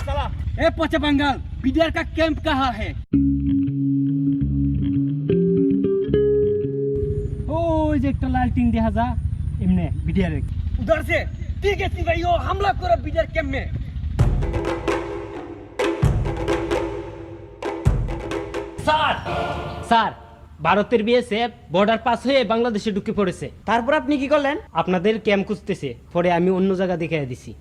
चला ए पचे बंगाल बीडीआर का कैंप कहाँ है ओ जे एक लाल टीन देखा जा इमने बीडीआर उधर से ठीक है सिपाहियों हमला करो बीडीआर कैंप में স্যার স্যার ভারতের বিএসএফ বর্ডার পাস হয়ে বাংলাদেশে ঢুকে পড়েছে। তারপর আপনি কি করলেন? আপনাদের ক্যাম্প খুঁজতেছে, পরে আমি অন্য জায়গা দেখাই দিছি।